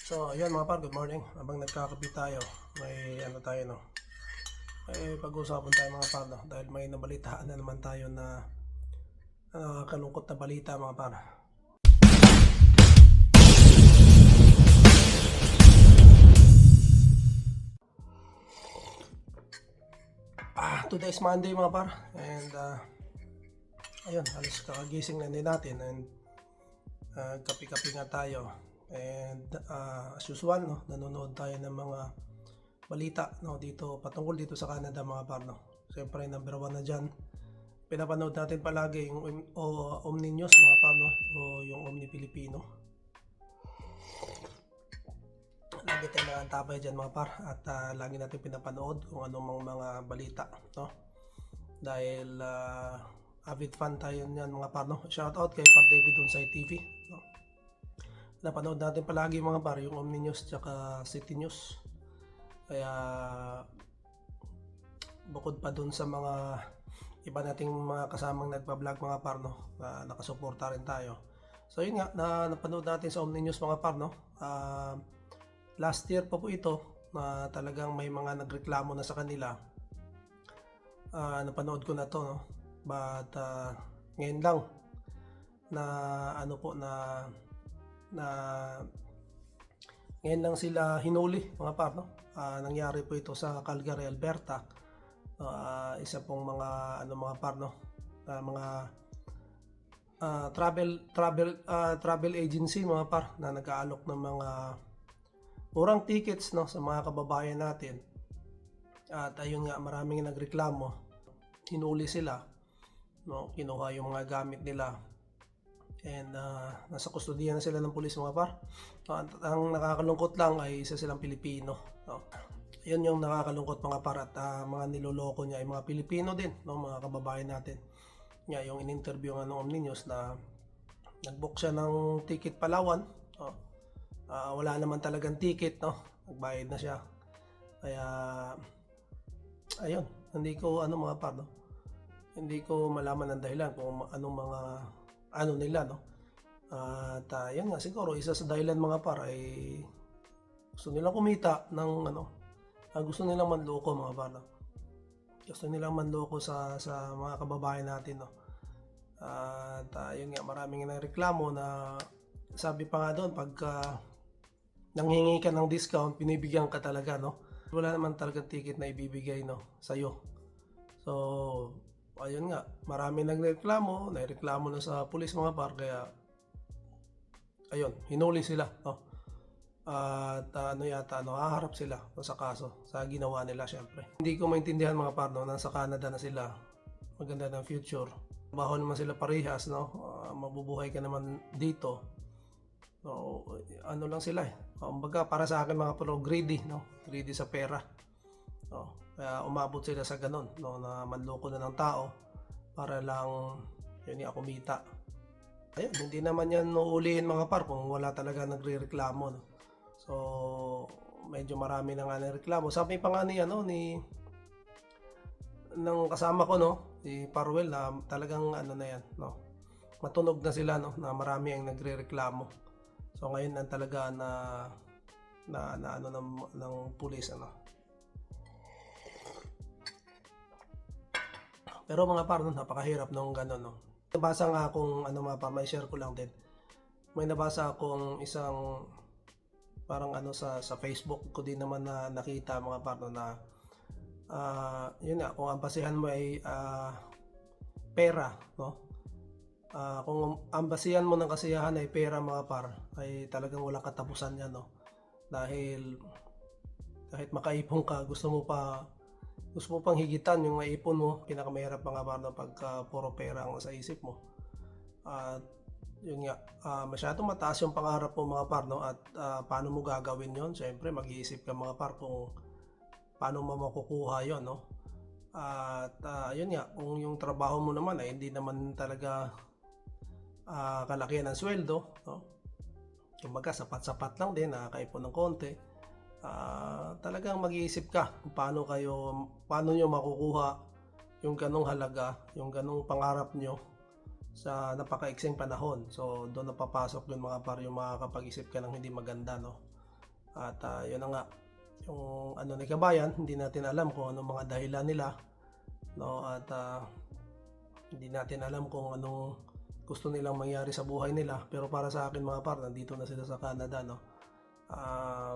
So, ayun mga par, good morning. Habang nagkakape tayo, may ano tayo no. Pag-uusapan tayo mga par no, dahil may nabalitaan na naman tayo na kalungkot na balita mga par. Today is Monday mga par, and ayun, halos kakagising na din natin, and kape-kape nga tayo. And as usual no, nanonood tayo ng mga balita no dito patungkol dito sa Canada mga par no. Siyempre number 1 na diyan. Pinapanood natin palagi yung Omni News mga par no, o yung Omni Pilipino. Lagi tayong nakantapay dyan mga par, at lagi natin pinapanood kung anong mga balita no. Dahil avid fan tayo niyan mga par no. Shout out kay Par David Unsay TV no. Napanood natin palagi mga par yung Omni News tsaka City News. Kaya bukod pa dun sa mga iba nating mga kasamang nagpa-vlog mga par no, nakasuporta rin tayo. So yun nga, napanood natin sa Omni News mga par no. Last year pa po ito na talagang may mga nagreklamo na sa kanila. Napanood ko na to no. But ngayon lang na ano po na ngayon lang sila hinuli mga par no. Nangyari po ito sa Calgary, Alberta. Isa pong mga mga par no, mga travel agency mga par na nag-aalok ng mga murang tickets no sa mga kababayan natin. At ayun nga, maraming nagreklamo. Hinuli sila no, kinuha yung mga gamit nila. And nasa kustodiya na sila ng pulis mga par. Ang nakakalungkot lang ay isa silang Pilipino no. Yun yung nakakalungkot mga par, at mga niloloko niya ay mga Pilipino din no, mga kababayan natin. Yung in-interview ng Omni News na nag-book siya ng ticket Palawan no. Wala naman talagang ticket no, nagbayad na siya. Kaya ayun, hindi ko mga par no, hindi ko malaman ang dahilan kung anong mga nila no. At yun nga, siguro isa sa dahilan mga par ay gusto nilang kumita ng gusto nilang manloko mga par no. Gusto nilang manloko sa mga kababayan natin no. At yun nga, maraming nagreklamo na sabi pa nga doon, pagka nanghingi ka ng discount, binibigyan ka talaga no. Wala naman talaga ticket na ibibigay no sa'yo. So ayun nga, marami nagreklamo na sa pulis mga par, kaya ayun, hinuli sila no. At haharap sila sa kaso sa ginawa nila. Syempre hindi ko maintindihan mga par no, nasa Canada na sila, maganda ng future, trabaho naman sila parehas no, mabubuhay ka naman dito. So lang sila kumbaga para sa akin mga pro, greedy no, greedy sa pera no. Kaya umabot sila sa ganun no, na manloko na ng tao para lang yun nga, kumita. Ayun, hindi naman yan uulihin mga par kung wala talaga nagrereklamo no. So medyo marami na nga nagreklamo. Sabi pa nga niya no, ng kasama ko no, si Parwell, na talagang na yan no, matunog na sila no, na marami ang nagrereklamo. So ngayon lang talaga ng pulis ano. Pero mga par no, napakahirap nung gano'n no. Nabasa nga akong mga par, may share ko lang din. May nabasa akong isang parang sa Facebook ko din naman na nakita mga par no, na yun nga, kung ang basihan mo ay pera no. Kung ang basihan mo ng kasiyahan ay pera mga par, ay talagang walang katapusan yan no. Dahil kahit makaipon ka, gusto mo pang higitan yung maipon mo. Pinakamahirap mga par no, pagka puro pera ang sa isip mo. At yun nga, masyadong mataas yung pangarap mo mga par no, at paano mo gagawin yon? Siyempre mag-iisip ka mga par kung paano mo makukuha yon no. At yun nga, kung yung trabaho mo naman ay hindi naman talaga kalakihan ng sweldo no, kumbaga sapat-sapat lang din, nakakaipon ng konti, talagang mag-iisip ka kung paano nyo makukuha yung ganong halaga, yung ganong pangarap nyo sa napakaiksing panahon. So doon napapasok yung mga par, yung makakapag-isip ka ng hindi maganda no. At yun na nga, yung ano ni kabayan, hindi natin alam kung anong mga dahilan nila, no? At hindi natin alam kung anong gusto nilang mangyari sa buhay nila. Pero para sa akin mga par, nandito na sila sa Canada, no?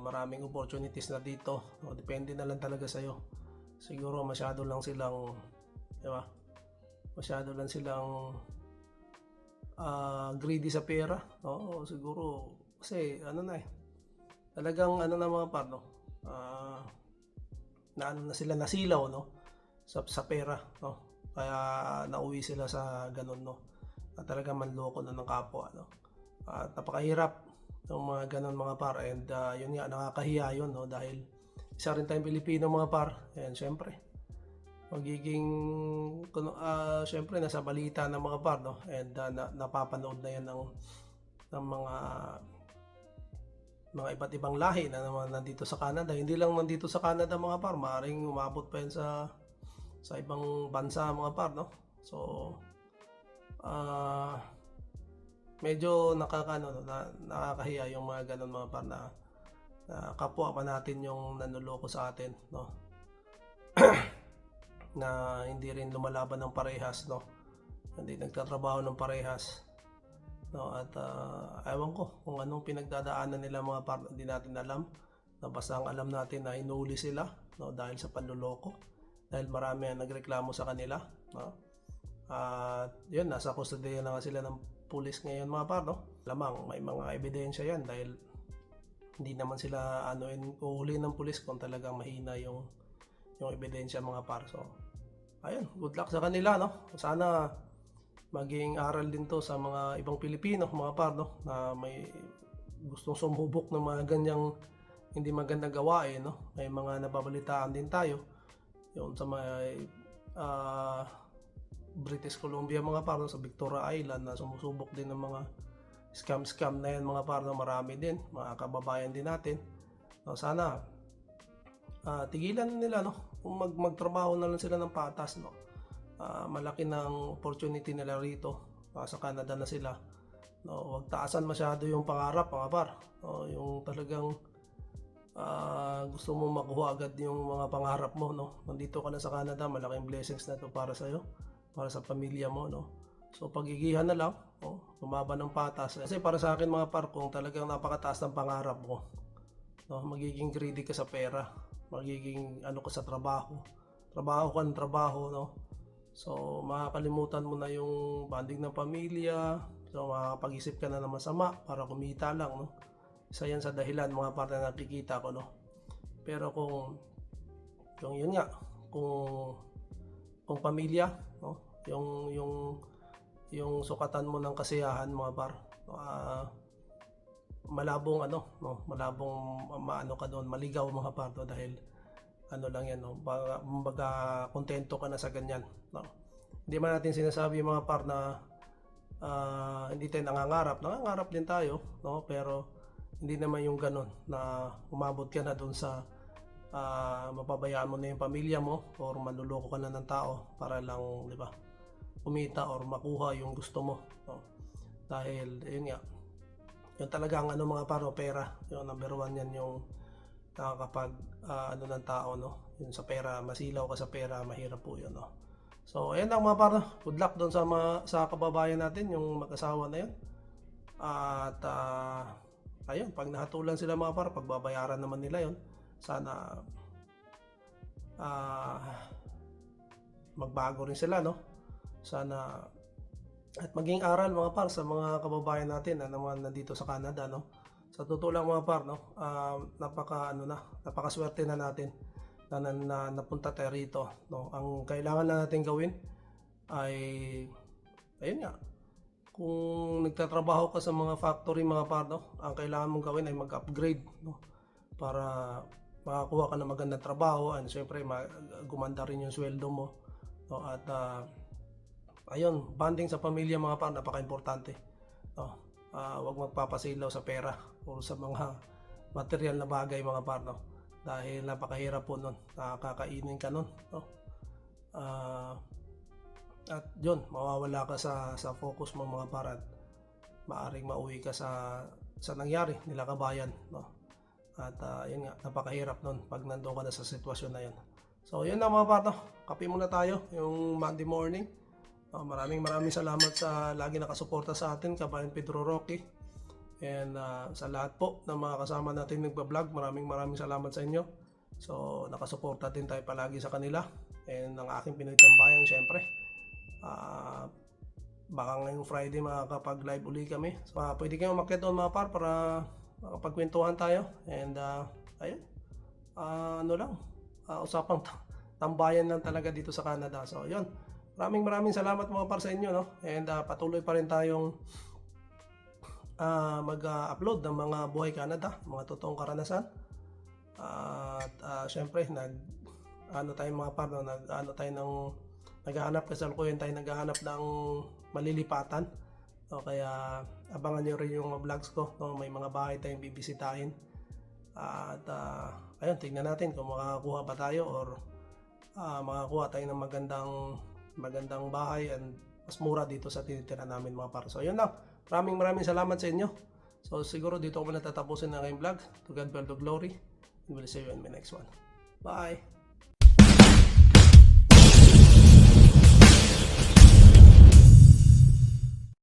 Maraming opportunities na dito, no? Depende na lang talaga sa'yo. Siguro masyado lang silang, di ba? Masyado lang silang greedy sa pera, no? Siguro kasi ano na talagang ano na mga par, no? Na ano na sila, nasilaw, no? Sa pera, no? Kaya nauwi sila sa ganun, no? At talaga manloko na ng kapwa, no? At napakahirap ng mga ganun mga par, and yun nga, nakakahiya yun, no? Dahil isa rin tayong Pilipino mga par, and syempre magiging syempre nasa balita ng mga par, no? And napapanood na yan ng mga iba't ibang lahi na naman nandito sa Canada. Hindi lang nandito sa Canada mga par, maaaring umabot pa yan sa ibang bansa mga par, no? So medyo nakakahiya yung mga ganun mga par, na kapwa pa natin yung nanuloko sa atin, no? Na hindi rin lumalaban ng parehas, no? Hindi nagtatrabaho ng parehas, no? At ewan ko kung anong pinagdadaanan nila mga par, hindi natin alam, na basta ang alam natin na inuuli sila, no? Dahil sa panluloko, dahil marami ang nagreklamo sa kanila, no? At yun, nasa kustodiya na sila ng pulis ngayon mga par, no? Lamang may mga ebidensya yan, dahil hindi naman sila uhuli ng pulis kung talagang mahina yung ebidensya mga par. So ayun, good luck sa kanila, no? Sana maging aral din to sa mga ibang Pilipino mga par, no? Na may gustong sumubok ng mga ganyang hindi magandang gawain, no? May mga nababalitaan din tayo yun sa may British Columbia mga par, no? Sa Victoria Island, na sumusubok din ng mga scam na yan mga par, no? Marami din mga kababayan din natin, no? Sana tigilan nila, no? Kung magtrabaho na lang sila ng patas, no? Malaki ng opportunity nila rito, sa Canada na sila, no? Huwag taasan masyado yung pangarap mga par, no? Yung talagang gusto mo makuha agad yung mga pangarap mo, no? Nandito ka na sa Canada, malaking blessings na to para sa iyo, para sa pamilya mo, no? So pagigihan na lang, no? Lumaban ng patas. Kasi para sa akin mga par, kung talagang napakataas ng pangarap mo, no, magiging greedy ka sa pera, magiging ka sa trabaho ka ng trabaho, no? So makakalimutan mo na yung bonding ng pamilya, so makakapag-isip ka na ng masama para kumita lang, no? Isa yan sa dahilan mga par na nakikita ko, no? Pero kung yun nga, kung pamilya, no? Yung sukatan mo ng kasiyahan mga par, malabong ka doon, maligaw mga par, no? Dahil lang yan, no? Baga kontento ka na sa ganyan, no? Hindi man natin sinasabi mga par na hindi tayo nangangarap din tayo, no? Pero hindi naman yung ganun na umabot ka na doon sa mapabayaan mo na yung pamilya mo, or manluloko ka na ng tao para lang, di ba, kumita or makuha yung gusto mo, no? Dahil yun nga, yung talagang mga paro, pera, yung number one yan, yung nakakapag ng tao, no? Yun sa pera, masilaw ka sa pera, mahirap po yun, no? So ayan lang mga paro, good luck doon sa kababayan natin, yung mag-asawa na yun. At ayun, pag nahatulan sila mga paro, pagbabayaran naman nila yun. Sana magbago rin sila, no? Sana at maging aral mga par sa mga kababayan natin na naman nandito sa Canada, no? Sa totoo lang mga par, no? Napakaswerte na natin na napunta tayo rito, no? Ang kailangan na natin gawin ay ayun nga, kung nagtatrabaho ka sa mga factory mga par, no? Ang kailangan mong gawin ay mag-upgrade, no? Para makakuha ka ng magandang trabaho, and syempre gumanda rin yung sweldo mo, no? At ayun, bonding sa pamilya mga par, napaka-importante, no? Huwag magpapasilaw sa pera o sa mga material na bagay mga par, no? Dahil napakahirap po nun, nakakainin ka nun, no? At yun, mawawala ka sa focus mo mga par, at maaring mauwi ka sa nangyari nila kabayan, no? At yun nga, napakahirap nun pag nandun ka na sa sitwasyon na yun. So yun lang mga par, no? Kape muna tayo yung Monday morning. Maraming salamat sa lagi nakasuporta sa atin, Kabayan Pedro Roque. And sa lahat po ng mga kasama natin nagbablog, maraming salamat sa inyo. So nakasuporta din tayo palagi sa kanila. And ang aking Pinoy Tambayan, syempre. Baka ngayong Friday makakapag-live uli kami. So, pwede kayong umakyat doon mga par para makapagkwentuhan tayo. And ayun, usapang tambayan lang talaga dito sa Canada. So yun, maraming salamat mga par sa inyo, no? And patuloy pa rin tayong mag-upload ng mga buhay Canada, mga totoong karanasan. At syempre tayo mga par, no? Naghahanap kasalukuyan tayo naghahanap ng malilipatan. So, kaya abangan nyo rin yung vlogs ko, no? May mga bahay tayong bibisitahin. At ayun, tingnan natin kung makakakuha ba tayo or makakuha tayo ng magandang bahay and mas mura dito sa tinitira namin mga par. So yun lang, maraming salamat sa inyo. So siguro dito ko muna tatapusin ng aking vlog. To God be all the glory, and we'll see you in my next one. Bye!